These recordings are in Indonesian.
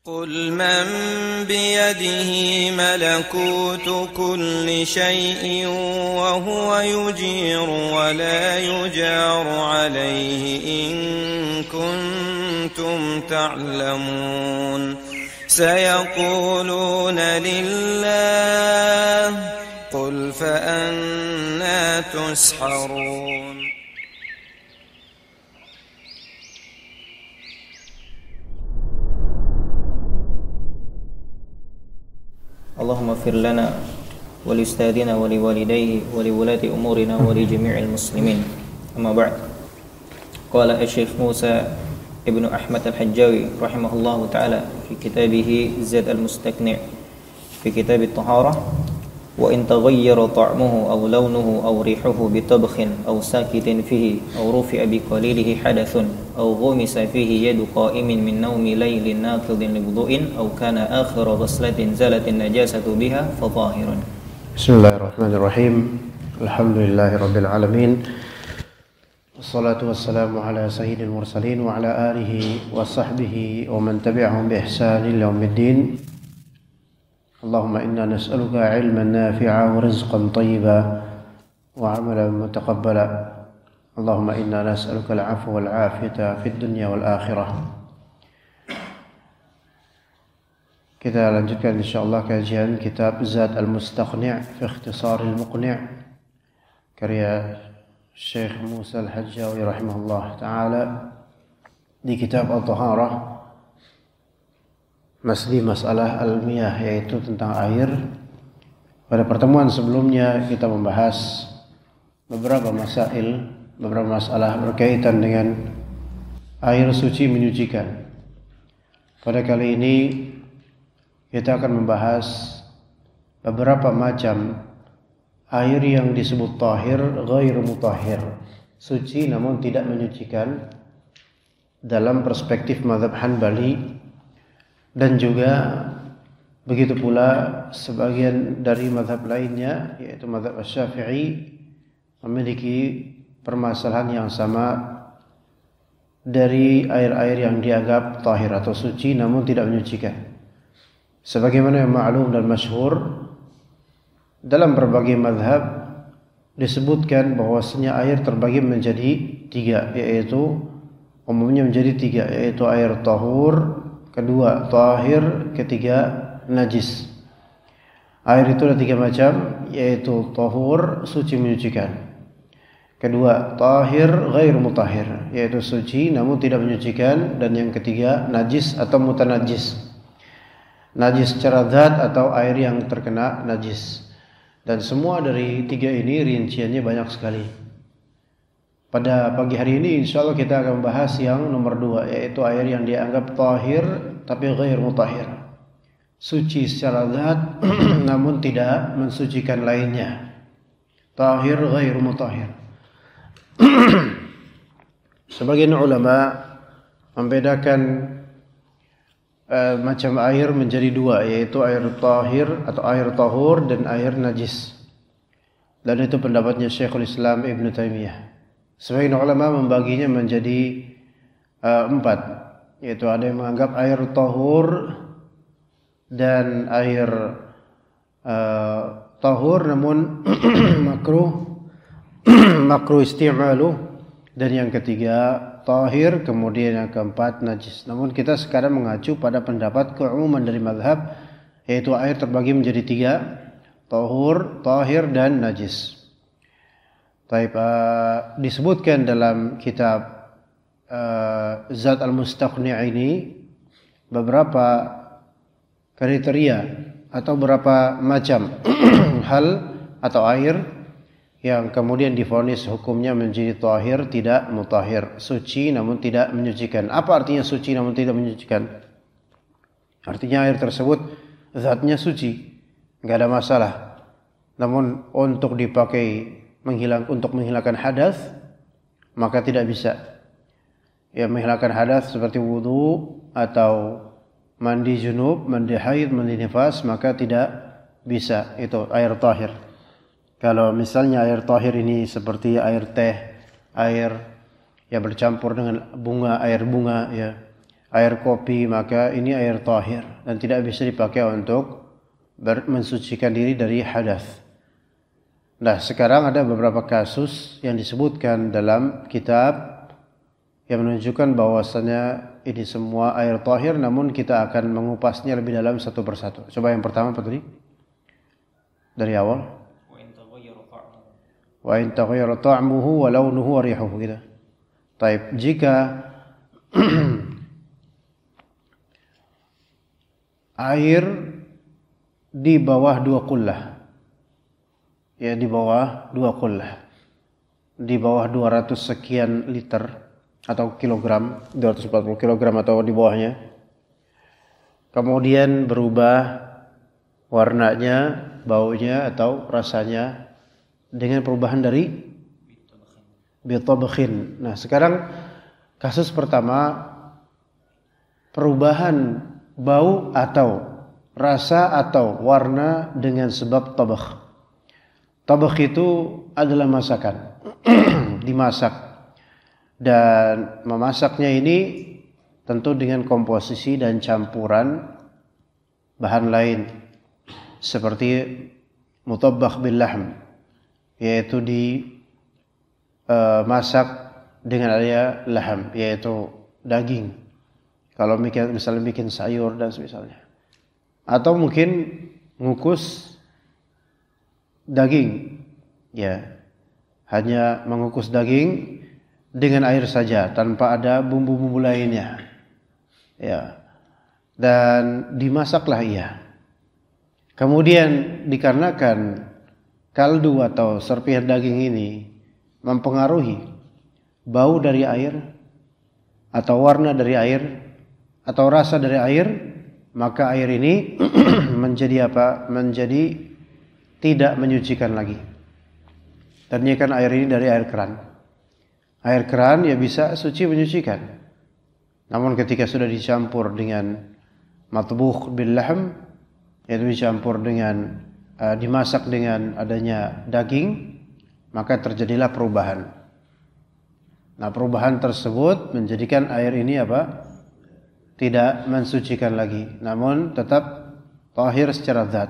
قل من بيده ملكوت كل شيء وهو يجير ولا يجار عليه إن كنتم تعلمون سيقولون لله قل فأنى تسحرون Allahumma fir lana wa li ustadina wa li walidayhi wa li wulati umurina wa li jami'il muslimin. Amma ba'd. Qala Asy-Syaikh Musa Ibnu Ahmad Al-Hajjawi rahimahullahu ta'ala fi kitabih Zad Al-Mustaqni' fi kitab at-taharah wa in taghayyara ta'muhu aw lawnuhu aw rihuhu bi tabkhin aw sakitin fihi aw rufi'a bi qalilihi hadathun aw ghumisa fihi yadu qa'imin min nawmi laylin naqidin li wudu'in aw kana akhir ghuslatin zalatin najasatu biha fa zahirun. Bismillahirrahmanirrahim. Alhamdulillahirabbil alamin. Wassalatu wassalamu ala sayyidil mursalin wa ala alihi wa sahbihi wa man tabi'ahum bi ihsanin ila yaumiddin. Allahumma inna nas'aluka ilman nafi'a wa rizqan tayyiba wa 'amalan mutaqabbala. Allahumma inna nas'aluka al-'afwa wal 'afiyata fid dunya wal akhirah. Kita lanjutkan insyaallah kajian kitab Zad Al-Mustaqni' fi Ikhtisar Al-Muqni' karya Syekh Musa Al-Hajjawi rahimahullah taala di kitab At-Taharah. Masih masalah al-miyah, yaitu tentang air. Pada pertemuan sebelumnya kita membahas beberapa masalah berkaitan dengan air suci menyucikan. Pada kali ini kita akan membahas beberapa macam air yang disebut tahir, ghair mutahhir, suci namun tidak menyucikan dalam perspektif mazhab Hanbali. Dan juga begitu pula sebagian dari mazhab lainnya, yaitu mazhab Asy-Syafi'i, memiliki permasalahan yang sama dari air-air yang dianggap tahir atau suci namun tidak menyucikan. Sebagaimana yang ma'lum dan masyhur dalam berbagai mazhab disebutkan bahwasanya air terbagi menjadi tiga, yaitu umumnya menjadi tiga, yaitu air tahur, kedua tahir, ketiga najis. Air itu ada tiga macam, yaitu tahur, suci menyucikan. Kedua tahir ghair mutahhir, yaitu suci namun tidak menyucikan. Dan yang ketiga najis atau mutanajjis, najis secara zat atau air yang terkena najis. Dan semua dari tiga ini rinciannya banyak sekali. Pada pagi hari ini insyaallah kita akan membahas yang nomor dua, yaitu air yang dianggap tahir tapi ghair mutahhir, suci secara zat namun tidak mensucikan lainnya. Tahir ghair mutahhir. Sebagian ulama membedakan macam air menjadi dua, yaitu air tahir atau air tahur dan air najis. Dan itu pendapatnya Syekhul Islam Ibn Taimiyah. Sebagian ulama membaginya menjadi empat, yaitu ada yang menganggap air tahur dan air tahur namun makruh isti'malu, dan yang ketiga tahir, kemudian yang keempat najis. Namun kita sekarang mengacu pada pendapat keumuman dari mazhab, yaitu air terbagi menjadi tiga, tahur, tahir dan najis. Disebutkan dalam kitab Zad Al-Mustaqni' ini beberapa kriteria atau beberapa macam hal atau air yang kemudian divonis hukumnya menjadi tahir tidak mutahhir, suci namun tidak menyucikan. Apa artinya suci namun tidak menyucikan? Artinya air tersebut zatnya suci, enggak ada masalah. Namun untuk dipakai untuk menghilangkan hadas maka tidak bisa. Ya, menghilangkan hadas seperti wudu atau mandi junub, mandi haid, mandi nifas, maka tidak bisa itu air tahir. Kalau misalnya air tahir ini seperti air teh, air yang bercampur dengan bunga, air bunga ya, air kopi, maka ini air tahir dan tidak bisa dipakai untuk mensucikan diri dari hadas. Nah, sekarang ada beberapa kasus yang disebutkan dalam kitab yang menunjukkan bahwasanya ini semua air tahir, namun kita akan mengupasnya lebih dalam satu persatu. Coba yang pertama apa tadi? Dari awal. Wa in taghayyara ta'muhu wa launuhu wa rihuhu gitu. Baik, jika air di bawah 2 qullah, ya di bawah 2 qullah, di bawah 200 sekian liter atau kilogram, 240 kilogram atau di bawahnya, kemudian berubah warnanya, baunya atau rasanya dengan perubahan dari bitabkhin. Nah, sekarang kasus pertama, perubahan bau atau rasa atau warna dengan sebab tabakh. Tabakh itu adalah masakan. Dimasak. Dan memasaknya ini tentu dengan komposisi dan campuran bahan lain seperti mutabbakh bil lahm, yaitu masak dengan adanya laham, yaitu daging. Kalau misalnya bikin sayur dan semisalnya. Atau mungkin mengukus daging, ya, hanya mengukus daging dengan air saja tanpa ada bumbu-bumbu lainnya, ya, dan dimasaklah ia. Kemudian dikarenakan kaldu atau serpihan daging ini mempengaruhi bau dari air atau warna dari air atau rasa dari air, maka air ini menjadi apa? Menjadi tidak menyucikan lagi. Ternyata air ini dari air keran. Air keran ya bisa suci menyucikan. Namun ketika sudah dicampur dengan matbukh bil lahm, yaitu dicampur dengan dimasak dengan adanya daging, maka terjadilah perubahan. Nah, perubahan tersebut menjadikan air ini apa? Tidak mensucikan lagi, namun tetap tahir secara zat.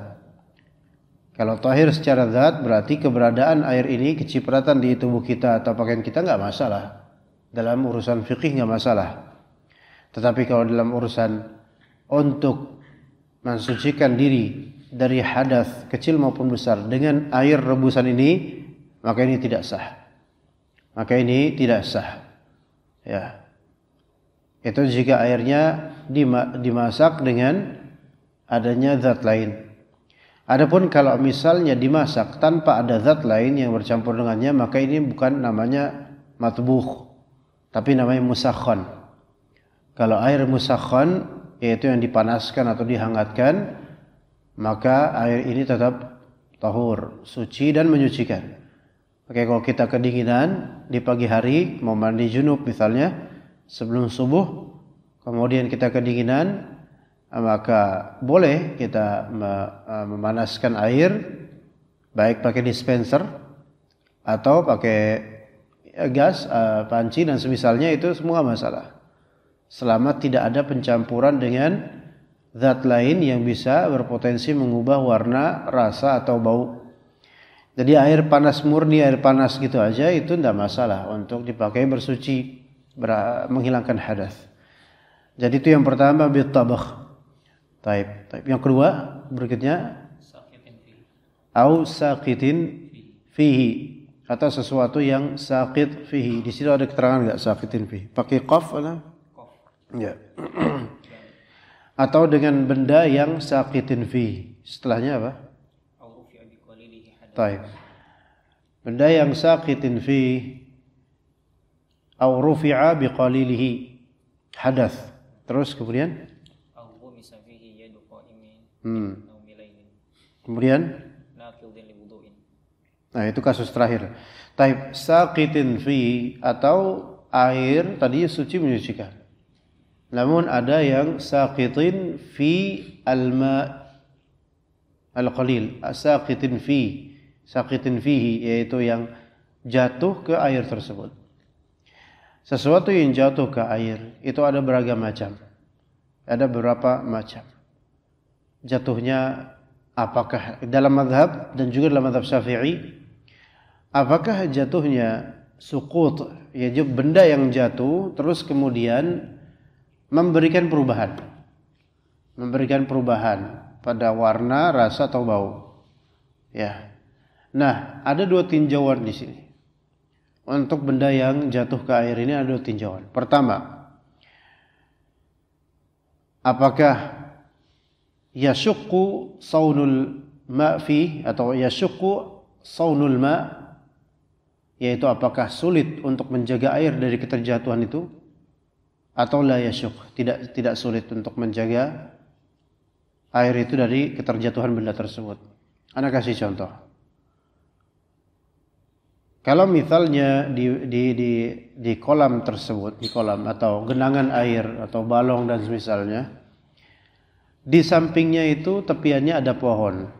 Kalau tahir secara zat berarti keberadaan air ini, kecipratan di tubuh kita atau pakaian kita nggak masalah. Dalam urusan fikih nggak masalah. Tetapi kalau dalam urusan untuk mensucikan diri dari hadas kecil maupun besar dengan air rebusan ini, maka ini tidak sah. Maka ini tidak sah. Ya. Itu jika airnya dimasak dengan adanya zat lain. Adapun kalau misalnya dimasak tanpa ada zat lain yang bercampur dengannya, maka ini bukan namanya matbukh, tapi namanya musakhon. Kalau air musakhon, yaitu yang dipanaskan atau dihangatkan, maka air ini tetap tahur, suci dan menyucikan. Oke, kalau kita kedinginan di pagi hari, mau mandi junub misalnya, sebelum subuh, kemudian kita kedinginan, maka boleh kita memanaskan air, baik pakai dispenser atau pakai gas, panci dan semisalnya, itu semua masalah. Selama tidak ada pencampuran dengan zat lain yang bisa berpotensi mengubah warna, rasa atau bau. Jadi air panas murni, air panas gitu aja itu tidak masalah untuk dipakai bersuci, menghilangkan hadas. Jadi itu yang pertama, bitabakh. Taib. Yang kedua berikutnya au saqitin fihi, atau sesuatu yang saqit fihi. Di situ ada keterangan enggak saqitin fihi? Pakai qaf atau? Ya. Atau dengan benda yang saqitin fihi. Setelahnya apa? Taib. Benda yang saqitin fihi au rufi'a biqalilihi, hadas. Terus kemudian kemudian nah itu kasus terakhir. Taib, saqitin fi, atau air tadi suci menyucikan, namun ada yang saqitin fi alma al-qalil, saqitin fihi, yaitu yang jatuh ke air tersebut. Sesuatu yang jatuh ke air itu ada beragam macam. Ada beberapa macam. Jatuhnya apakah dalam mazhab dan juga dalam mazhab Syafi'i, apakah jatuhnya suqut, yaitu benda yang jatuh terus kemudian memberikan perubahan pada warna, rasa atau bau. Ya. Nah, ada dua tinjauan di sini. Untuk benda yang jatuh ke air ini ada dua tinjauan. Pertama, apakah yashuqqu saunul ma' fi atau yashuqqu saunul ma', yaitu apakah sulit untuk menjaga air dari keterjatuhan itu, atau la yashuq, tidak sulit untuk menjaga air itu dari keterjatuhan benda tersebut. Ana kasih contoh. Kalau misalnya di kolam tersebut, di kolam atau genangan air atau balong dan semisalnya, di sampingnya itu tepiannya ada pohon,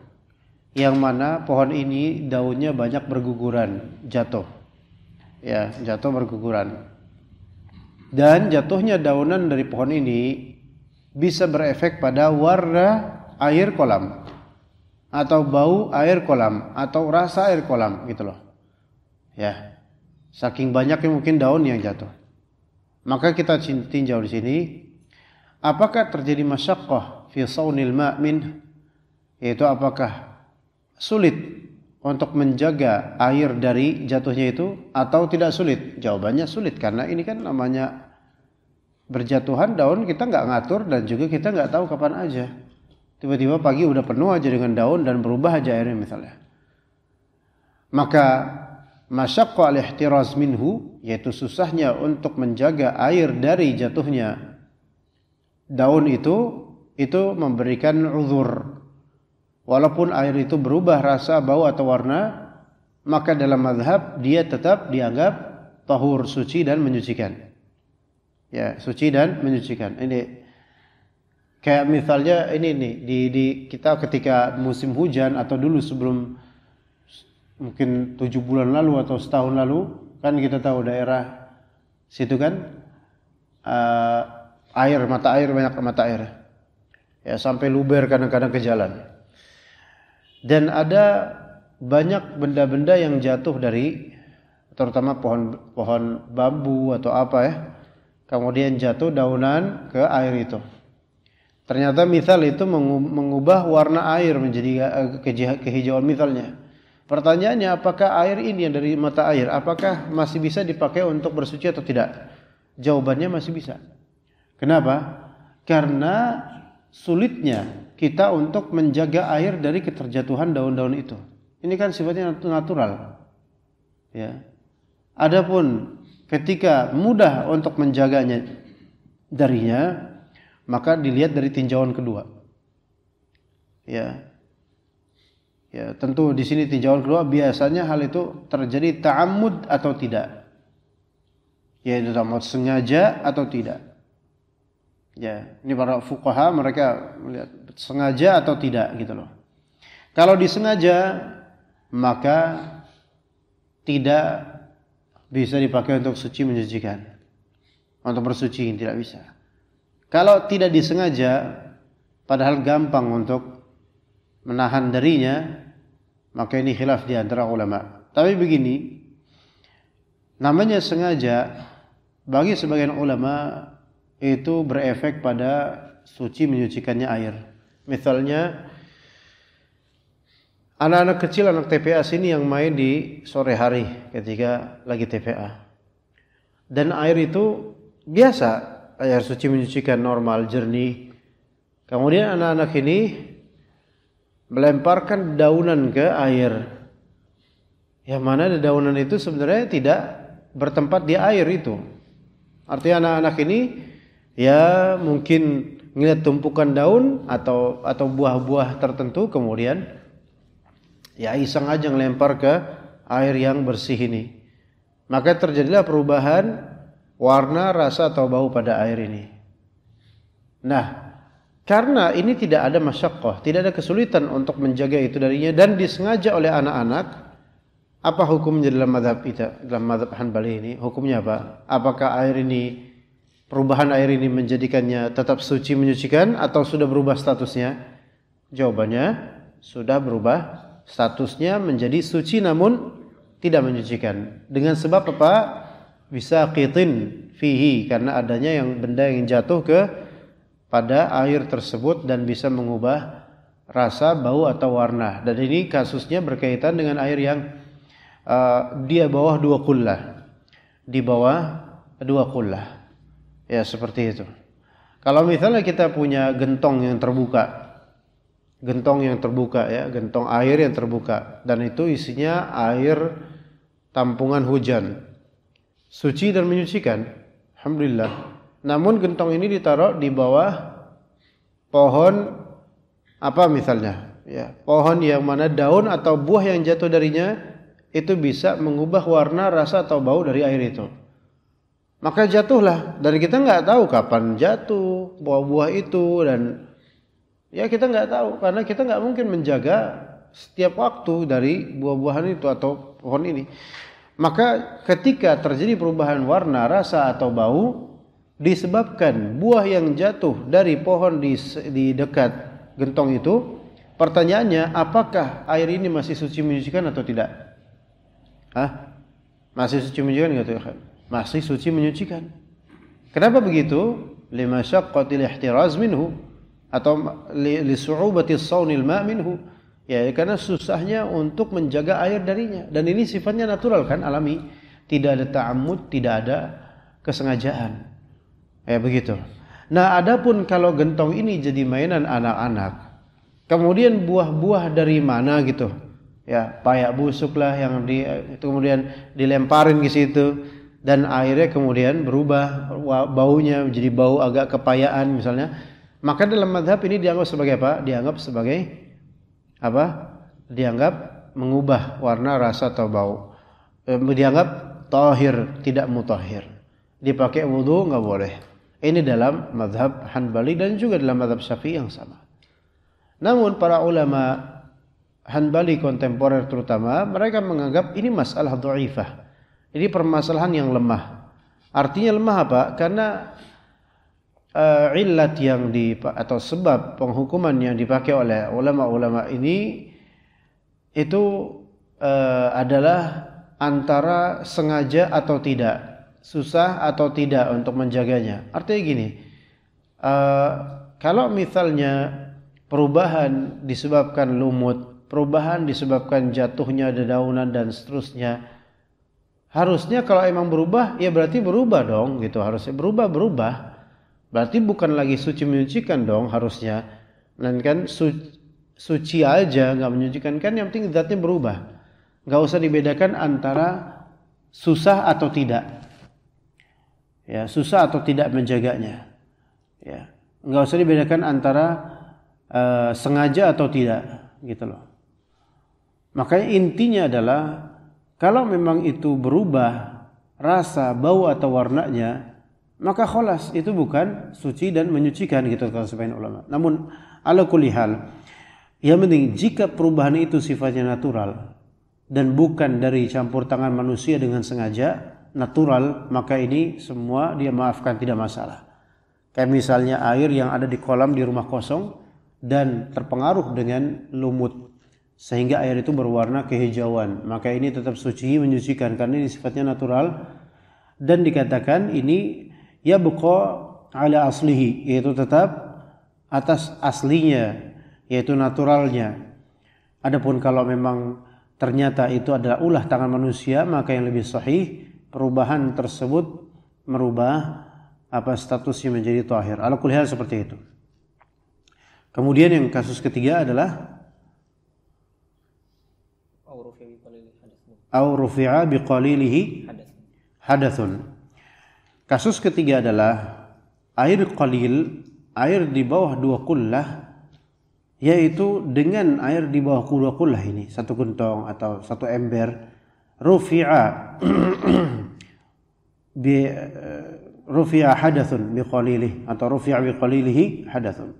yang mana pohon ini daunnya banyak berguguran, jatuh. Ya, jatuh berguguran. Dan jatuhnya daunan dari pohon ini bisa berefek pada warna air kolam, atau bau air kolam, atau rasa air kolam, gitu loh. Ya, saking banyaknya mungkin daun yang jatuh. Maka kita tinjau di sini, apakah terjadi masyaqqah fi saunil ma' min, yaitu apakah sulit untuk menjaga air dari jatuhnya itu atau tidak sulit? Jawabannya sulit, karena ini kan namanya berjatuhan daun, kita nggak ngatur dan juga kita nggak tahu kapan aja. Tiba-tiba pagi udah penuh aja dengan daun dan berubah aja airnya misalnya. Maka masyaqqa al-ihtiraz minhu, yaitu susahnya untuk menjaga air dari jatuhnya daun itu memberikan uzur. Walaupun air itu berubah rasa, bau atau warna, maka dalam mazhab dia tetap dianggap tahur, suci dan menyucikan. Ya, suci dan menyucikan. Ini kayak misalnya ini nih di kita ketika musim hujan atau dulu sebelum mungkin 7 bulan lalu atau setahun lalu, kan kita tahu daerah situ kan banyak mata air. Ya, sampai luber kadang-kadang ke jalan. Dan ada banyak benda-benda yang jatuh dari terutama pohon bambu atau apa ya. Kemudian jatuh daunan ke air itu. Ternyata misal itu mengubah warna air menjadi kehijauan misalnya. Pertanyaannya, apakah air ini yang dari mata air, apakah masih bisa dipakai untuk bersuci atau tidak? Jawabannya masih bisa. Kenapa? Karena sulitnya kita untuk menjaga air dari keterjatuhan daun-daun itu. Ini kan sifatnya natural. Ya. Adapun ketika mudah untuk menjaganya darinya, maka dilihat dari tinjauan kedua. Ya. Ya, tentu di sini tinjauan kedua biasanya hal itu terjadi ta'ammud atau tidak. Yaitu ta'ammud sengaja atau tidak. Ya, ini para fuqaha mereka melihat sengaja atau tidak gitu loh. Kalau disengaja maka tidak bisa dipakai untuk suci menyucikan. Untuk bersuci tidak bisa. Kalau tidak disengaja padahal gampang untuk menahan darinya, maka ini khilaf di antara ulama. Tapi begini, namanya sengaja bagi sebagian ulama itu berefek pada suci menyucikannya air. Misalnya anak-anak kecil, anak TPA sini yang main di sore hari ketika lagi TPA. Dan air itu biasa, air suci menyucikan normal, jernih. Kemudian anak-anak ini melemparkan daunan ke air. Yang mana daunan itu sebenarnya tidak bertempat di air itu. Artinya anak-anak ini ya mungkin ngeliat tumpukan daun atau buah-buah tertentu, kemudian ya iseng aja ngelempar ke air yang bersih ini. Maka terjadilah perubahan warna, rasa atau bau pada air ini. Nah, karena ini tidak ada masyaqqah, tidak ada kesulitan untuk menjaga itu darinya dan disengaja oleh anak-anak, apa hukumnya dalam mazhab kita, dalam mazhab Hanbali ini? Hukumnya apa? Apakah air ini perubahan air ini menjadikannya tetap suci menyucikan atau sudah berubah statusnya? Jawabannya sudah berubah statusnya menjadi suci namun tidak menyucikan. Dengan sebab apa? Bisa qitin fihi, karena adanya benda yang jatuh pada air tersebut dan bisa mengubah rasa, bau atau warna. Dan ini kasusnya berkaitan dengan air yang dia bawah 2 qullah. Di bawah 2 qullah. Ya, seperti itu. Kalau misalnya kita punya gentong yang terbuka ya, gentong air yang terbuka, dan itu isinya air tampungan hujan, suci dan menyucikan, alhamdulillah. Namun gentong ini ditaruh di bawah pohon apa misalnya, ya, pohon yang mana daun atau buah yang jatuh darinya itu bisa mengubah warna, rasa atau bau dari air itu. Maka jatuhlah, dan kita nggak tahu kapan jatuh buah-buah itu, dan ya kita nggak tahu karena kita nggak mungkin menjaga setiap waktu dari buah-buahan itu atau pohon ini. Maka ketika terjadi perubahan warna, rasa atau bau disebabkan buah yang jatuh dari pohon di dekat gentong itu, pertanyaannya apakah air ini masih suci menyucikan atau tidak? Masih suci menyucikan enggak tuh? Masih suci menyucikan. Kenapa begitu? Lima syaqqatil ihtiraz minhu atau li su'ubati shawnil ma' minhu. Ya, karena susahnya untuk menjaga air darinya, dan ini sifatnya natural kan, alami. Tidak ada ta'ammud, tidak ada kesengajaan. Ya begitu. Nah, adapun kalau gentong ini jadi mainan anak-anak, kemudian buah-buah dari mana gitu? Ya, payak busuk lah yang itu kemudian dilemparin ke situ. Dan airnya kemudian berubah baunya menjadi bau agak kepayaan misalnya, maka dalam mazhab ini dianggap sebagai apa? Dianggap sebagai apa? Dianggap mengubah warna, rasa atau bau. Dianggap tahir, tidak mutahhir. Dipakai wudu enggak boleh. Ini dalam mazhab Hanbali dan juga dalam mazhab Syafi'i yang sama. Namun para ulama Hanbali kontemporer terutama, mereka menganggap ini masalah dhaifah. Ini permasalahan yang lemah. Artinya lemah apa? Karena illat yang atau sebab penghukuman yang dipakai oleh ulama-ulama ini itu adalah antara sengaja atau tidak, susah atau tidak untuk menjaganya. Artinya gini, kalau misalnya perubahan disebabkan lumut, perubahan disebabkan jatuhnya dedaunan dan seterusnya, harusnya kalau emang berubah, ya berarti berubah dong gitu. Harusnya berubah. Berarti bukan lagi suci menyucikan dong harusnya. Dan kan suci aja nggak menyucikan kan, yang penting zatnya berubah. Nggak usah dibedakan antara susah atau tidak. Ya, susah atau tidak menjaganya. Ya, nggak usah dibedakan antara sengaja atau tidak gitu loh. Makanya intinya adalah kalau memang itu berubah rasa, bau atau warnanya, maka kholas itu bukan suci dan menyucikan gitu kalau sebagian ulama. Namun ala kulli hal, yang penting jika perubahan itu sifatnya natural dan bukan dari campur tangan manusia dengan sengaja, natural, maka ini semua dia maafkan, tidak masalah. Kayak misalnya air yang ada di kolam di rumah kosong dan terpengaruh dengan lumut sehingga air itu berwarna kehijauan, maka ini tetap suci menyucikan karena ini sifatnya natural, dan dikatakan ini ya buqa ala aslihi, yaitu tetap atas aslinya, yaitu naturalnya. Adapun kalau memang ternyata itu adalah ulah tangan manusia, maka yang lebih sahih perubahan tersebut merubah statusnya menjadi tahir. Ala kulli hal seperti itu. Kemudian yang kasus ketiga adalah au rufi'a biqalilihi hadathun. Kasus ketiga adalah air qalil, air di bawah 2 qullah, yaitu dengan air di bawah 2 qullah ini, 1 gentong atau 1 ember, rufi'a rufi'a hadathun biqalilihi atau rufi'a biqalilihi hadathun.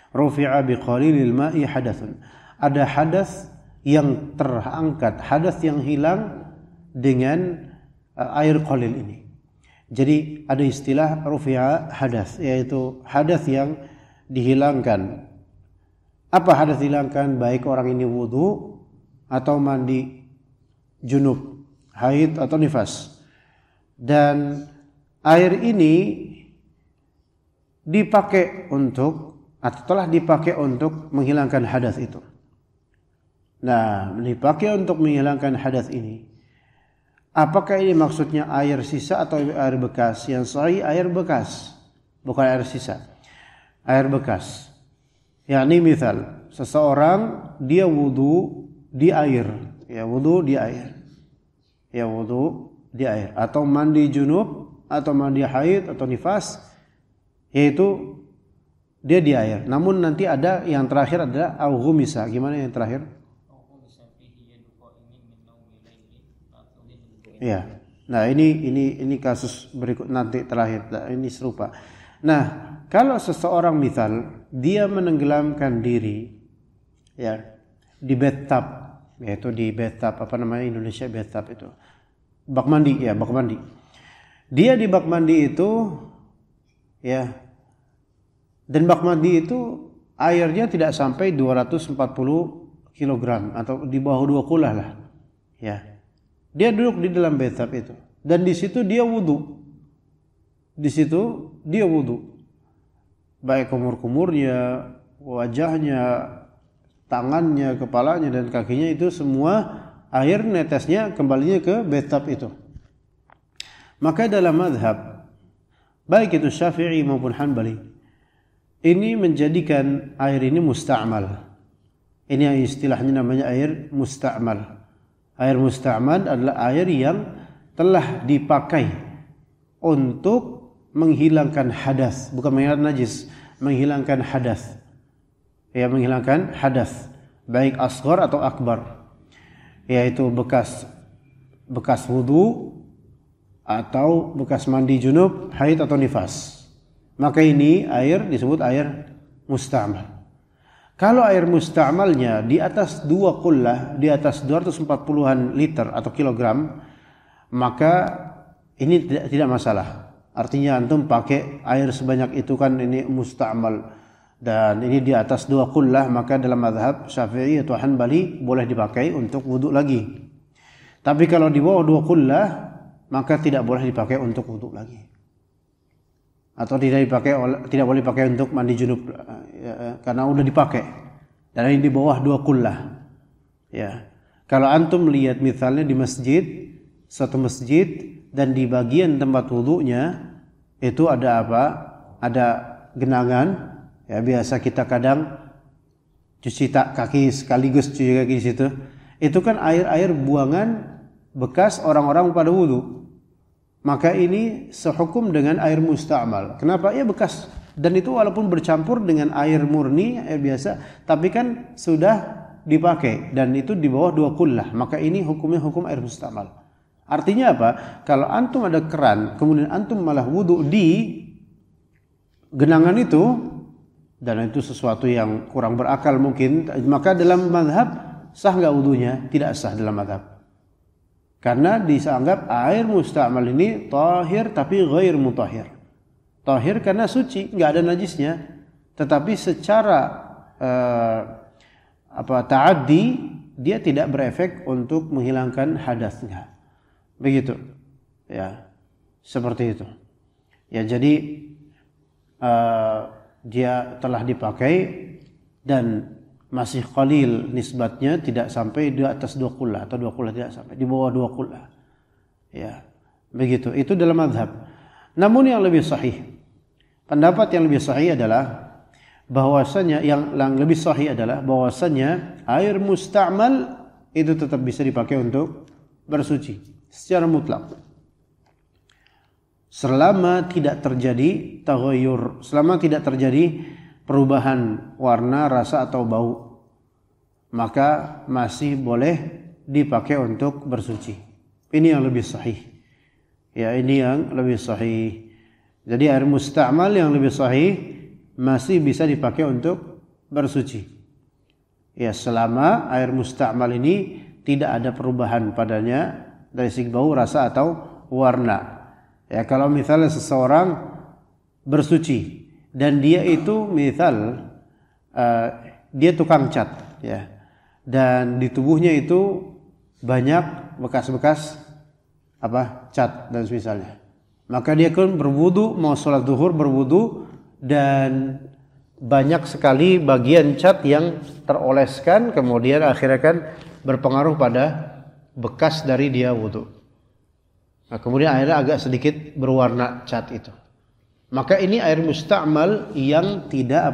Rufi'a biqalilil ma'i hadathun. Ada hadas yang terangkat, hadas yang hilang dengan air qalil ini. Jadi ada istilah rufi'a hadas, yaitu hadas yang dihilangkan. Apa hadas dihilangkan? Baik orang ini wudu atau mandi junub, haid atau nifas. Dan air ini dipakai untuk atau telah dipakai untuk menghilangkan hadas itu. Nah, dipakai untuk menghilangkan hadas ini. Apakah ini maksudnya air sisa atau air bekas? Yang sahih air bekas, bukan air sisa. Air bekas. Yakni misal seseorang dia wudu di air, ya wudu di air. Ya wudu di air atau mandi junub atau mandi haid atau nifas, yaitu dia di air. Namun nanti ada yang terakhir adalah au ghumisa. Gimana yang terakhir? Ya. Nah, ini kasus berikut nanti terakhir. Nah, ini serupa. Nah, kalau seseorang misal dia menenggelamkan diri ya di bathtub, yaitu di bathtub, apa namanya Indonesia bathtub itu? Bak mandi, ya, bak mandi. Dia di bak mandi itu ya, dan bak mandi itu airnya tidak sampai 240 kg atau di bawah 2 kulah lah. Ya. Dia duduk di dalam bathtub itu dan di situ dia wudu. Di situ dia wudu. Baik kumur-kumurnya, wajahnya, tangannya, kepalanya dan kakinya itu semua air netesnya kembalinya ke bathtub itu. Maka dalam mazhab baik itu Syafi'i maupun Hanbali ini menjadikan air ini musta'mal. Ini yang istilahnya namanya air musta'mal. Air musta'mal adalah air yang telah dipakai untuk menghilangkan hadas, bukan menghilangkan najis, menghilangkan hadas. Ya, menghilangkan hadas, baik asghar atau akbar. Yaitu bekas wudu atau bekas mandi junub, haid atau nifas. Maka ini air disebut air musta'mal. Kalau air musta'malnya di atas 2 qullah, di atas 240-an liter atau kilogram, maka ini tidak masalah. Artinya antum pakai air sebanyak itu kan ini musta'mal dan ini di atas 2 qullah, maka dalam mazhab Syafi'i atau Hanbali boleh dipakai untuk wudu lagi. Tapi kalau di bawah 2 qullah, maka tidak boleh dipakai untuk wudu lagi. Atau tidak boleh dipakai untuk mandi junub karena udah dipakai. Dan ini di bawah 2 qullah. Ya. Kalau antum lihat misalnya di masjid, suatu masjid dan di bagian tempat wudunya itu ada apa? Ada genangan. Ya, biasa kita kadang cuci kaki sekaligus cuci kaki di situ. Itu kan air buangan bekas orang-orang pada wudu. Maka ini sehukum dengan air musta'mal. Kenapa? Ya bekas. Dan itu walaupun bercampur dengan air murni, air biasa, tapi kan sudah dipakai dan itu di bawah 2 qullah. Maka ini hukumnya hukum air musta'mal. Artinya apa? Kalau antum ada keran, kemudian antum malah wudu di genangan itu, dan itu sesuatu yang kurang berakal mungkin, maka dalam mazhab sah enggak wudunya? Tidak sah dalam mazhab. Karena dianggap air musta'mal ini tahir tapi ghair mutahhir. Tahir karena suci, enggak ada najisnya. Tetapi secara ta'addi dia tidak berefek untuk menghilangkan hadasnya. Begitu. Ya. Seperti itu. Ya, jadi dia telah dipakai dan masih qalil nisbatnya, tidak sampai di atas 2 qullah atau 2 qullah tidak sampai, di bawah 2 qullah. Ya, begitu. Itu dalam mazhab. Namun yang lebih sahih, pendapat yang lebih sahih adalah bahwasanya yang lebih sahih adalah bahwasanya air musta'mal itu tetap bisa dipakai untuk bersuci secara mutlak. Selama tidak terjadi taghayyur, selama tidak terjadi perubahan warna, rasa atau bau, maka masih boleh dipakai untuk bersuci. Ini yang lebih sahih. Ya, ini yang lebih sahih. Jadi air musta'mal yang lebih sahih masih bisa dipakai untuk bersuci. Ya, selama air musta'mal ini tidak ada perubahan padanya dari segi bau, rasa atau warna. Ya, kalau misalnya seseorang bersuci dan dia itu dia tukang cat, ya, dan di tubuhnya itu banyak bekas-bekas cat dan semisalnya, maka dia kan berwudu, mau sholat zuhur berwudu, dan banyak sekali bagian cat yang teroleskan, kemudian akhirnya kan berpengaruh pada bekas dari dia wudu. Nah, kemudian akhirnya agak sedikit berwarna cat itu. Maka ini air musta'mal yang tidak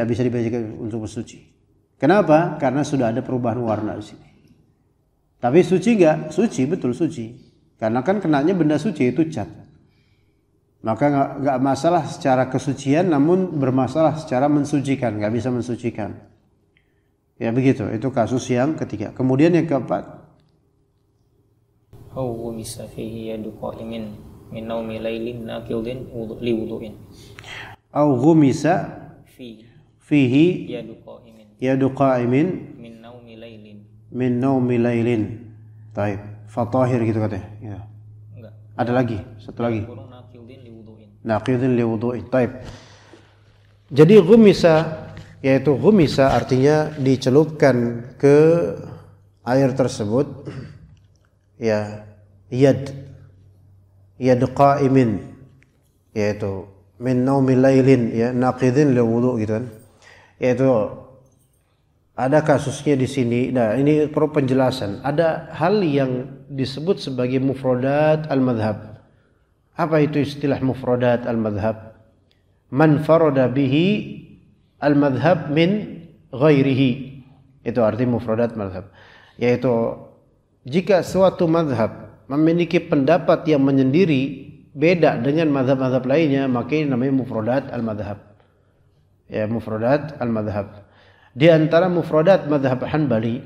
bisa dibaca untuk bersuci. Kenapa? Karena sudah ada perubahan warna di sini. Tapi suci enggak? Suci, betul suci. Karena kan kenanya benda suci itu cat. Maka enggak masalah secara kesucian, namun bermasalah secara mensucikan, enggak bisa mensucikan. Ya begitu, itu kasus yang ketiga. Kemudian yang keempat, Au gumisa fihi yadu qa'imin min naumi lailin naqidin liwudu'in. Au gumisa fihi yadu qa'imin min naumi lailin. Taib. Fatahir gitu katanya. Ya. Enggak. Ada lagi, satu lagi. Naqidin liwudu'in. Taib. Jadi gumisa, yaitu gumisa artinya dicelupkan ke air tersebut. Ya, yad qa'imin, yaitu min naumil lailin, ya, naqidin lil wudu gitu kan. Yaitu ada kasusnya di sini. Nah, ini perlu penjelasan. Ada hal yang disebut sebagai mufradat al-madhhab. Apa itu istilah mufradat al-madhhab? Man farada bihi al-madhhab min ghairihi. Itu arti mufradat madhhab. Yaitu jika suatu madhab memiliki pendapat yang menyendiri beda dengan madhab-madhab lainnya, maka ini namanya mufradat al-madhab. Ya, mufradat al-madhab. Di antara mufradat madhab Hanbali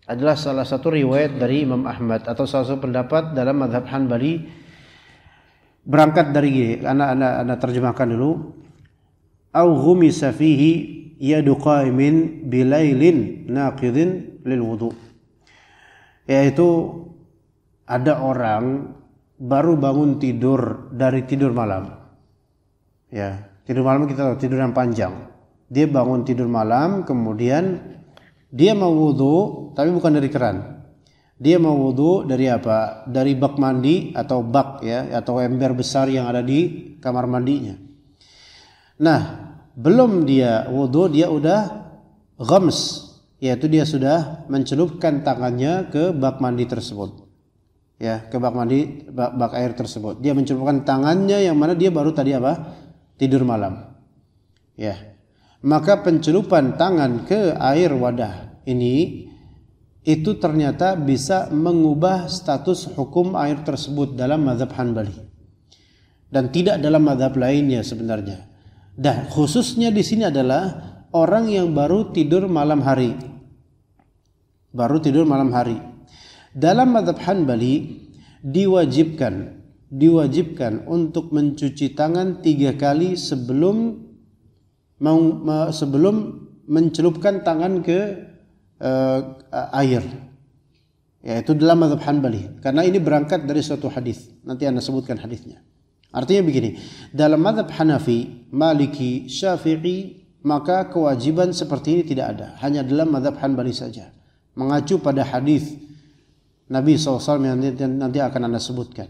adalah salah satu riwayat dari Imam Ahmad atau salah satu pendapat dalam madhab Hanbali. Berangkat dari gini, anak terjemahkan dulu. Au ghumisa fihi yadu qa'imin bilailin naqidin lil wudu. Yaitu ada orang baru bangun tidur dari tidur malam. Ya, tidur malam kita tahu tidur yang panjang. Dia bangun tidur malam, kemudian dia mau wudu, tapi bukan dari keran. Dia mau wudu dari apa? Dari bak mandi atau bak, ya, atau ember besar yang ada di kamar mandinya. Nah, belum dia wudu, dia udah ghams, yaitu dia sudah mencelupkan tangannya ke bak mandi tersebut. Ya, ke bak mandi, bak air tersebut. Dia mencelupkan tangannya yang mana dia baru tadi tidur malam. Ya. Maka pencelupan tangan ke air wadah ini itu ternyata bisa mengubah status hukum air tersebut dalam mazhab Hanbali. Dan tidak dalam mazhab lainnya sebenarnya. Dan khususnya di sini adalah orang yang baru tidur malam hari. Dalam mazhab Hanbali diwajibkan untuk mencuci tangan 3 kali sebelum mencelupkan tangan ke air. Yaitu dalam mazhab Hanbali. Karena ini berangkat dari suatu hadis. Nanti Anda sebutkan hadisnya. Artinya begini, dalam mazhab Hanafi, Maliki, Syafi'i, maka kewajiban seperti ini tidak ada. Hanya dalam mazhab Hanbali saja. Mengacu pada hadis Nabi SAW yang nanti akan Anda sebutkan.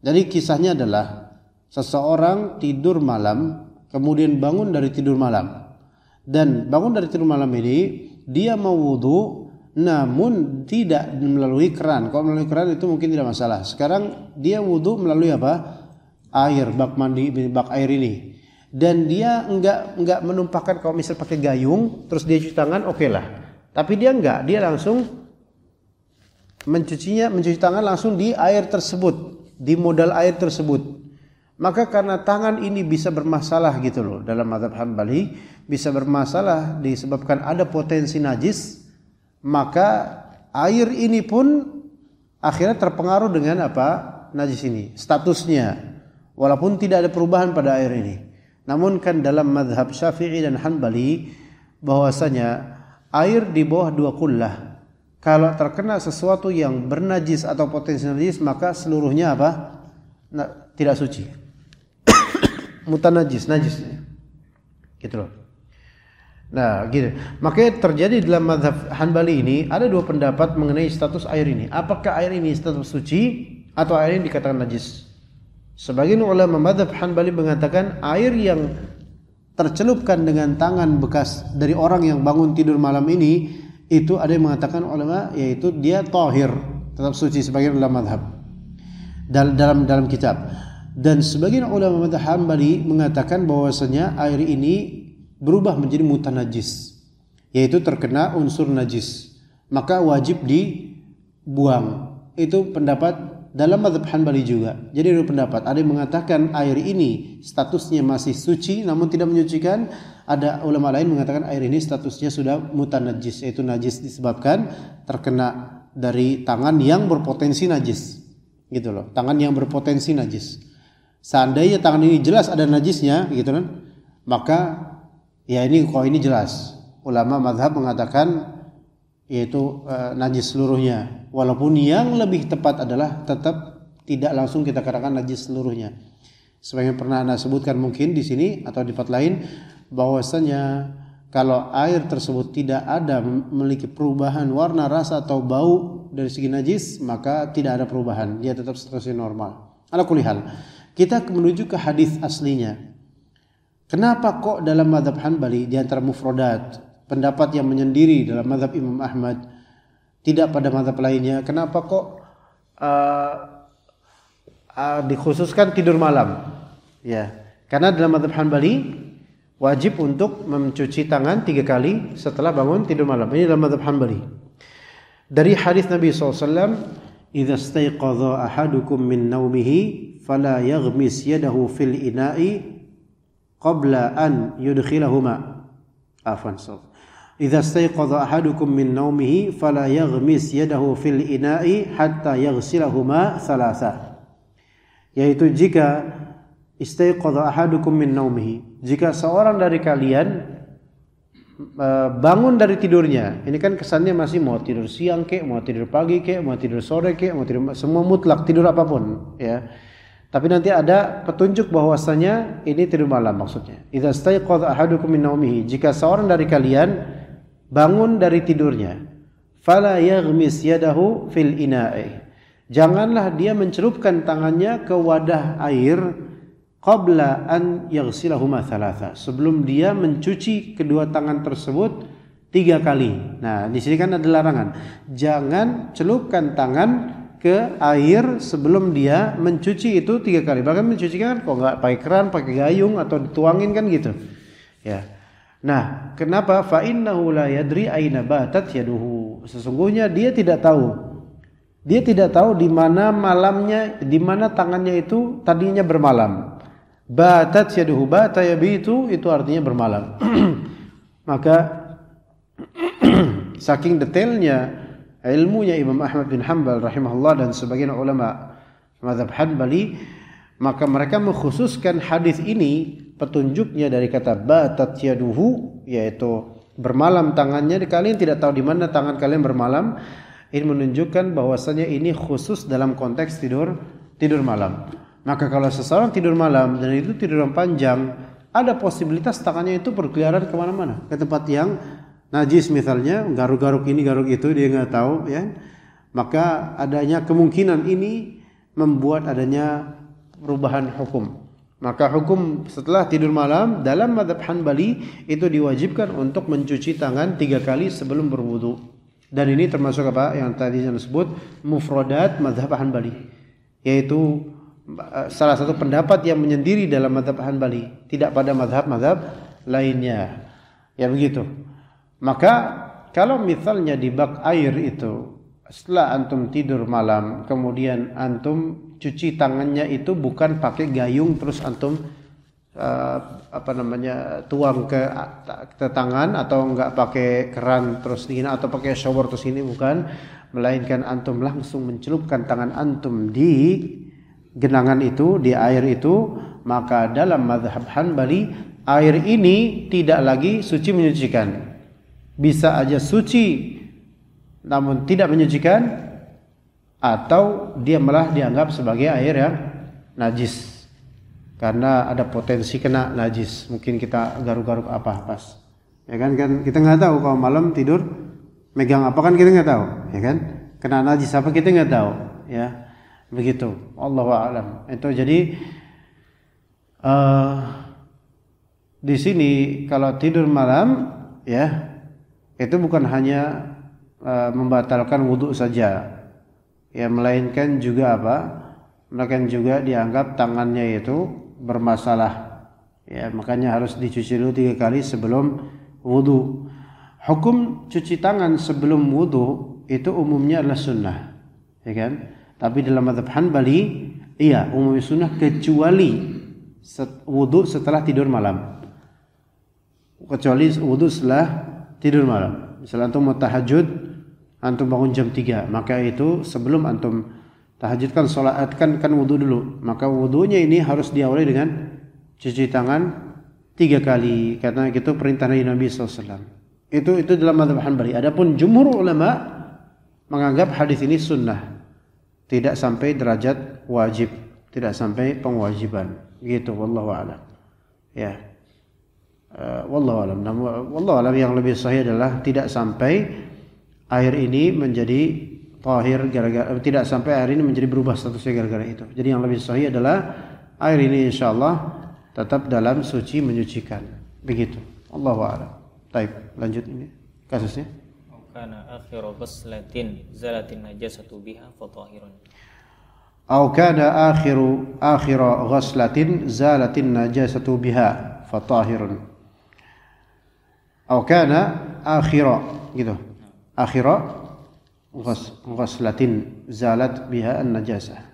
Jadi kisahnya adalah seseorang tidur malam, kemudian bangun dari tidur malam. Dan bangun dari tidur malam ini, dia mau wudu, namun tidak melalui keran. Kalau melalui keran itu mungkin tidak masalah. Sekarang dia wudu melalui apa? Air, bak mandi, bak air ini. Dan dia enggak menumpahkan, kalau misal pakai gayung, terus dia cuci tangan, oke lah. Tapi dia enggak, dia langsung mencuci tangan langsung di air tersebut, di modal air tersebut. Maka karena tangan ini bisa bermasalah gitu loh, dalam mazhab Hanbali bisa bermasalah disebabkan ada potensi najis, maka air ini pun akhirnya terpengaruh dengan najis ini, statusnya. Walaupun tidak ada perubahan pada air ini. Namun kan dalam mazhab Syafi'i dan Hanbali bahwasanya air di bawah 2 kullah, kalau terkena sesuatu yang bernajis atau potensi najis, maka seluruhnya tidak suci. Mutanajis, najis. Gitu loh. Nah, gitu. Makanya terjadi dalam mazhab Hanbali ini ada dua pendapat mengenai status air ini. Apakah air ini status suci atau air ini dikatakan najis? Sebagian ulama mazhab Hanbali mengatakan air yang tercelupkan dengan tangan bekas dari orang yang bangun tidur malam ini, itu ada yang mengatakan ulama yaitu dia tahir, tetap suci sebagian ulama mazhab dalam kitab. Dan sebagian ulama mazhab Hanbali mengatakan bahwasanya air ini berubah menjadi mutanajis, yaitu terkena unsur najis, maka wajib dibuang. Itu pendapat dalam mazhab Hanbali juga. Jadi ada pendapat, ada yang mengatakan air ini statusnya masih suci namun tidak menyucikan. Ada ulama lain mengatakan air ini statusnya sudah mutanajis, yaitu najis disebabkan terkena dari tangan yang berpotensi najis. Gitu loh, tangan yang berpotensi najis. Seandainya tangan ini jelas ada najisnya, gitu kan, maka ya ini kalau ini jelas. Ulama mazhab mengatakan yaitu najis seluruhnya. Walaupun yang lebih tepat adalah tetap tidak langsung kita katakan najis seluruhnya. Sebagai pernah Anda sebutkan mungkin di sini atau di tempat lain, bahwasanya kalau air tersebut tidak ada memiliki perubahan warna, rasa atau bau dari segi najis, maka tidak ada perubahan, dia tetap statusnya normal. Ala kulli hal, kita menuju ke hadis aslinya. Kenapa kok dalam mazhab Hanbali di antara mufradat, pendapat yang menyendiri dalam mazhab Imam Ahmad, tidak pada mazhab lainnya, kenapa kok dikhususkan tidur malam? Ya, karena dalam mazhab Hanbali wajib untuk mencuci tangan 3 kali setelah bangun tidur malam. Ini dalam mazhab Hanbali. Dari hadis Nabi SAW, "Idza istayqadha ahadukum min naumihi fala yaghmis yadahu fil ina'i qabla an yudkhilahuma." "Idza istayqadha ahadukum min naumihi fala yaghmis yadahu fil ina'i hatta yaghsilahuma thalatha." Yaitu jika istayqadha ahadukum min naumihi, jika seorang dari kalian bangun dari tidurnya. Ini kan kesannya masih mau tidur siang kek, mau tidur pagi kek, mau tidur sore kek, mau tidur, semua mutlak tidur apapun, ya. Tapi nanti ada petunjuk bahwasanya ini tidur malam maksudnya. Idza staiqadha ahadukum min naumihi, jika seorang dari kalian bangun dari tidurnya, fala yaghmis yadahu fil ina'i, janganlah dia mencelupkan tangannya ke wadah air qabla an yaghsilahuma thalatha, sebelum dia mencuci kedua tangan tersebut 3 kali. Nah, di sini kan ada larangan. Jangan celupkan tangan ke air sebelum dia mencuci itu 3 kali. Bahkan mencuci kan kok enggak pakai keran, pakai gayung atau dituangin kan gitu. Ya. Nah, kenapa? Fa innahu la yadri aina batat yaduhu. Sesungguhnya dia tidak tahu. Dia tidak tahu di mana malamnya, di mana tangannya itu tadinya bermalam. Batat yaduhu, bata yabitu, itu artinya bermalam. Maka saking detailnya ilmunya Imam Ahmad bin Hanbal rahimahullah dan sebagian ulama mazhab Hanbali, maka mereka mengkhususkan hadis ini petunjuknya dari kata batat yaduhu, yaitu bermalam tangannya. Kalian tidak tahu di mana tangan kalian bermalam. Ini menunjukkan bahwasanya ini khusus dalam konteks tidur malam. Maka kalau seseorang tidur malam dan itu tidur panjang, ada posibilitas tangannya itu berkeliaran kemana-mana, ke tempat yang najis misalnya, garuk-garuk ini garuk itu, dia nggak tahu, ya. Maka adanya kemungkinan ini membuat adanya perubahan hukum. Maka hukum setelah tidur malam dalam mazhab Hanbali itu diwajibkan untuk mencuci tangan 3 kali sebelum berwudu. Dan ini termasuk apa yang tadi saya sebut mufradat mazhab Hanbali, yaitu salah satu pendapat yang menyendiri dalam mazhab Hanbali, tidak pada mazhab-mazhab lainnya. Ya begitu. Maka kalau misalnya di bak air itu setelah antum tidur malam, kemudian antum cuci tangannya itu bukan pakai gayung terus antum tuang ke tangan, atau enggak pakai keran terus dingin, atau pakai shower terus ini, bukan, melainkan antum langsung mencelupkan tangan antum di genangan itu, di air itu, maka dalam mazhab Hanbali air ini tidak lagi suci menyucikan. Bisa aja suci namun tidak menyucikan, atau dia malah dianggap sebagai air yang najis. Karena ada potensi kena najis. Mungkin kita garuk-garuk apa pas. Ya kan kita nggak tahu kalau malam tidur megang apa kan kita nggak tahu, ya kan? Kena najis apa kita nggak tahu, ya. Begitu. Allahu a'lam. Itu jadi di sini kalau tidur malam, ya, itu bukan hanya membatalkan wudhu saja, ya, melainkan juga apa? Melainkan juga dianggap tangannya itu bermasalah, ya, makanya harus dicuci dulu 3 kali sebelum wudhu. Hukum cuci tangan sebelum wudhu itu umumnya adalah sunnah, ya kan? Tapi dalam mazhab Hanbali, iya, umumnya sunnah kecuali wudhu setelah tidur malam. Kecuali wudhu setelah tidur malam. Misalnya antum mau tahajud, antum bangun jam 3, maka itu sebelum antum tahajud kan sholat kan wudhu dulu. Maka wudhunya ini harus diawali dengan cuci tangan 3 kali. Karena itu perintah Nabi SAW. Itu dalam mazhab Hanbali. Adapun jumhur ulama menganggap hadis ini sunnah, tidak sampai derajat wajib, tidak sampai pengwajiban. Gitu, wallahu a'lam. Ya. Wallahu a'lam. Wallahu a'lam, yang lebih sahih adalah tidak sampai air ini menjadi tahir gara-gara, tidak sampai air ini menjadi berubah statusnya gara-gara itu. Jadi yang lebih sahih adalah air ini insyaallah tetap dalam suci menyucikan. Begitu. Allahu a'lam. Baik, lanjut ini kasusnya. Kana akhiru ghuslatin zalatin najasatu biha fatahirun. Au kana akhiru ghuslatin zalatin najasatu biha fatahirun. Au kana akhira, gitu. Akhira ghuslatin zalat biha an-najasah.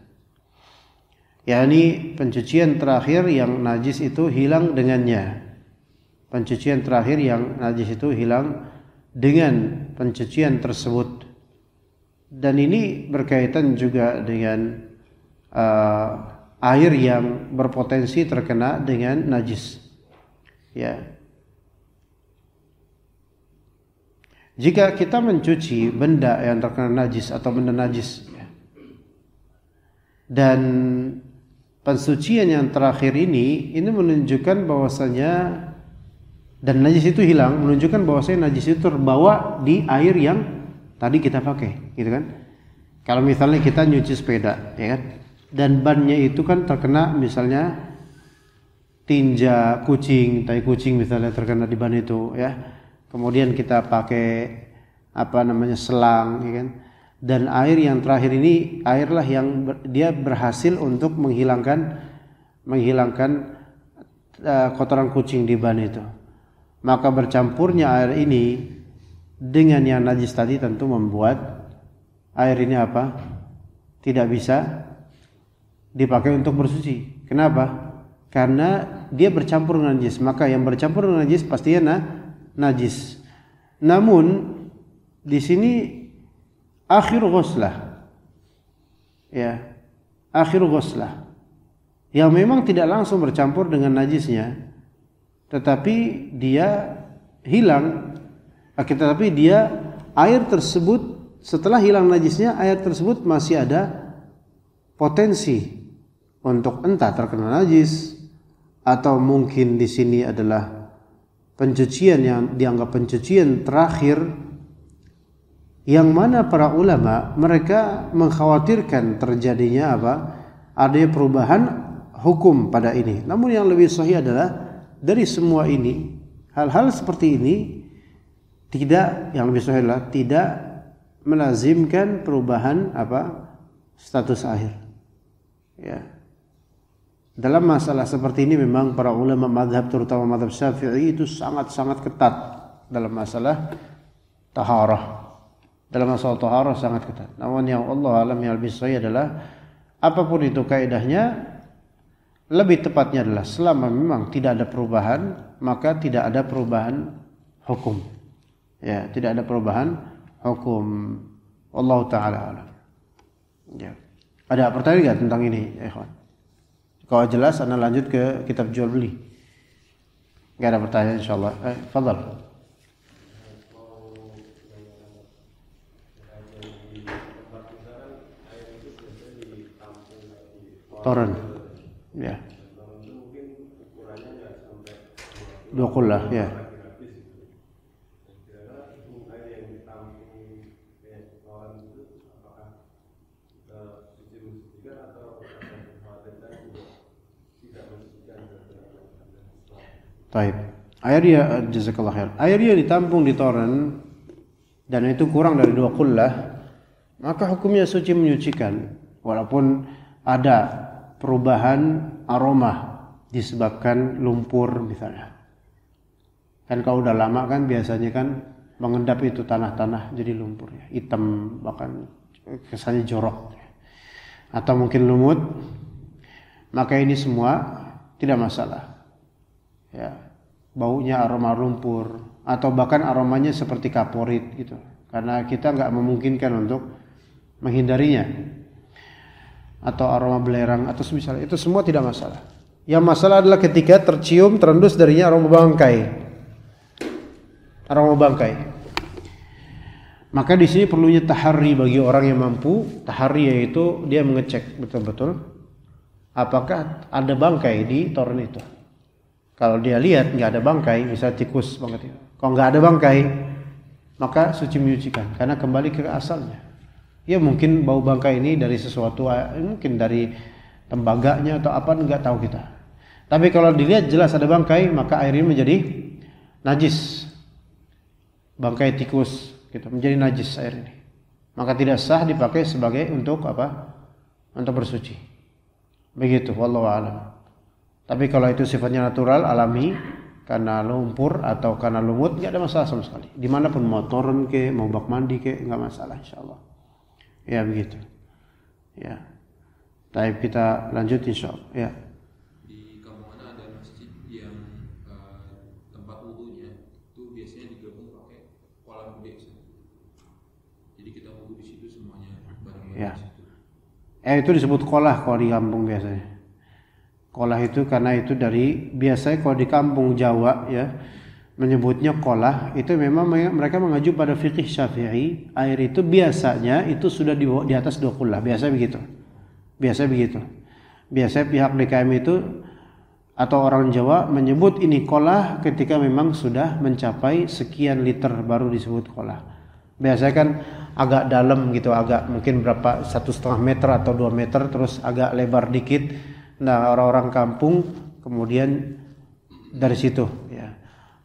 Yani pencucian terakhir yang najis itu hilang dengannya. Pencucian terakhir yang najis itu hilang dengan pencucian tersebut. Dan ini berkaitan juga dengan air yang berpotensi terkena dengan najis. Ya. Jika kita mencuci benda yang terkena najis atau benda najis, ya, dan pensucian yang terakhir ini menunjukkan bahwasanya, dan najis itu hilang, menunjukkan bahwasanya najis itu terbawa di air yang tadi kita pakai, gitu kan? Kalau misalnya kita nyuci sepeda, ya kan, dan bannya itu kan terkena misalnya tinja kucing, tai kucing misalnya terkena di ban itu, ya. Kemudian kita pakai selang, ya kan? Dan air yang terakhir ini airlah yang dia berhasil untuk menghilangkan kotoran kucing di ban itu. Maka bercampurnya air ini dengan yang najis tadi tentu membuat air ini tidak bisa dipakai untuk bersuci. Kenapa? Karena dia bercampur dengan najis. Maka yang bercampur dengan najis pastinya najis. Namun di sini akhir ghuslah, ya, akhir ghuslah yang memang tidak langsung bercampur dengan najisnya, tetapi dia hilang. Tetapi dia air tersebut setelah hilang najisnya, air tersebut masih ada potensi untuk entah terkena najis atau mungkin di sini adalah pencucian yang dianggap pencucian terakhir, yang mana para ulama mereka mengkhawatirkan terjadinya adanya perubahan hukum pada ini. Namun yang lebih sahih adalah dari semua ini, hal-hal seperti ini yang lebih sahih adalah tidak melazimkan perubahan status air. Ya. Dalam masalah seperti ini memang para ulama mazhab, terutama mazhab Syafi'i, itu sangat-sangat ketat dalam masalah taharah. Dalam masalah taharah sangat ketat. Namun yang Allah alam yang lebih sahih adalah apapun itu kaidahnya, lebih tepatnya adalah selama memang tidak ada perubahan, maka tidak ada perubahan hukum. Ya, tidak ada perubahan hukum. Allah taala alam. Ya. Ada pertanyaan enggak tentang ini, ikhwan? Kalau jelas, anda lanjut ke kitab jual beli. Enggak ada pertanyaan insyaallah. Fadhal. Toren. Ya. 2 qullah ya. Baik. Air ya jazakallah khair. Air yang ditampung di toren dan itu kurang dari 2 qullah, maka hukumnya suci menyucikan walaupun ada perubahan aroma disebabkan lumpur misalnya. Kan kalau udah lama kan biasanya kan mengendap itu tanah-tanah jadi lumpur ya, hitam bahkan kesannya jorok. Atau mungkin lumut. Maka ini semua tidak masalah. Ya, baunya aroma lumpur atau bahkan aromanya seperti kaporit gitu. Karena kita nggak memungkinkan untuk menghindarinya. Atau aroma belerang atau misalnya itu semua tidak masalah. Yang masalah adalah ketika tercium terendus darinya aroma bangkai. Aroma bangkai. Maka di sini perlunya tahari bagi orang yang mampu. Tahari yaitu dia mengecek betul-betul apakah ada bangkai di toren itu. Kalau dia lihat nggak ada bangkai, misalnya tikus banget itu. Kalau nggak ada bangkai, maka suci menyucikan karena kembali ke asalnya. Ya mungkin bau bangkai ini dari sesuatu, mungkin dari tembaganya atau apa nggak tahu kita. Tapi kalau dilihat jelas ada bangkai, maka air ini menjadi najis. Bangkai tikus gitu menjadi najis air ini. Maka tidak sah dipakai sebagai untuk apa? Untuk bersuci. Begitu, wallahu a'lam. Tapi kalau itu sifatnya natural, alami, karena lumpur atau karena lumut, nggak ada masalah sama sekali. Dimanapun mau toren ke, mau bak mandi ke, nggak masalah, insyaallah. Ya begitu. Ya. Tapi kita lanjut insyaallah. Ya. Di kampung mana ada masjid yang tempat wudunya itu biasanya digabung pakai kolam gede. Jadi kita wudu di situ semuanya bareng-bareng. Ya. Itu disebut kolah kalau di kampung biasanya. Kolah itu karena itu dari biasanya kalau di kampung Jawa ya menyebutnya kolah itu memang mereka mengacu pada fikih Syafi'i. Air itu biasanya itu sudah di atas 2 qullah. Biasa begitu. Biasanya pihak DKM itu atau orang Jawa menyebut ini kolah ketika memang sudah mencapai sekian liter baru disebut kolah. Biasanya kan agak dalam gitu, agak mungkin berapa 1,5 meter atau 2 meter terus agak lebar dikit. Nah orang-orang kampung kemudian dari situ ya.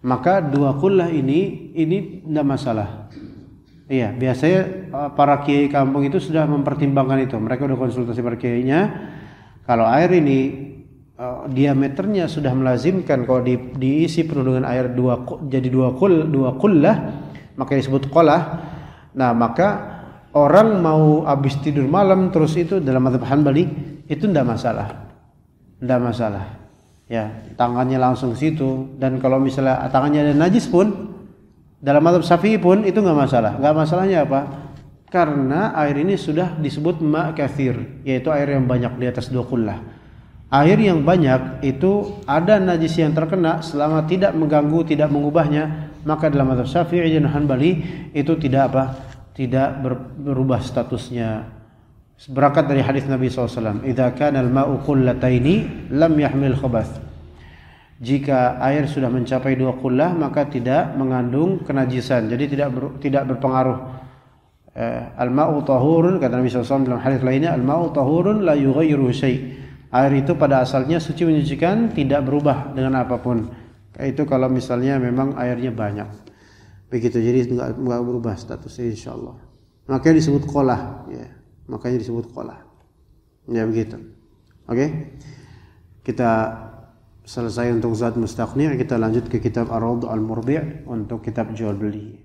Maka 2 qullah ini tidak masalah. Iya, biasanya para kiai kampung itu sudah mempertimbangkan itu. Mereka sudah konsultasi para kiainya. Kalau air ini diameternya sudah melazimkan kalau diisi penuh dengan air 2 qullah, maka disebut qolah. Nah, maka orang mau habis tidur malam terus itu dalam mazhab Hanbali itu tidak masalah. Tidak masalah. Ya, tangannya langsung ke situ dan kalau misalnya tangannya ada najis pun dalam mazhab Syafi'i pun itu enggak masalah. Enggak masalahnya apa? Karena air ini sudah disebut ma' katsir, yaitu air yang banyak di atas 2 qullah. Air yang banyak itu ada najis yang terkena selama tidak mengganggu, tidak mengubahnya, maka dalam mazhab Syafi'i dan Hanbali itu tidak apa? Tidak berubah statusnya. Berangkat dari hadis Nabi SAW, "Idza kana al-ma'u qullataini lam yahmil khabath." Jika air sudah mencapai 2 qullah maka tidak mengandung kenajisan, jadi tidak berpengaruh. Al-ma'u tahurun, kata Nabi SAW dalam hadis lainnya, "Al-ma'u tahurun la yughayyiru syai'." Air itu pada asalnya suci menyucikan, tidak berubah dengan apapun. Itu kalau misalnya memang airnya banyak. Begitu, jadi enggak berubah statusnya insyaallah. Makanya disebut qolah ya. Makanya disebut qolah. Ya begitu. Oke. Kita selesai untuk zat mustaqni', kita lanjut ke kitab Ar-Rawd Al-Murbi' untuk kitab jual beli.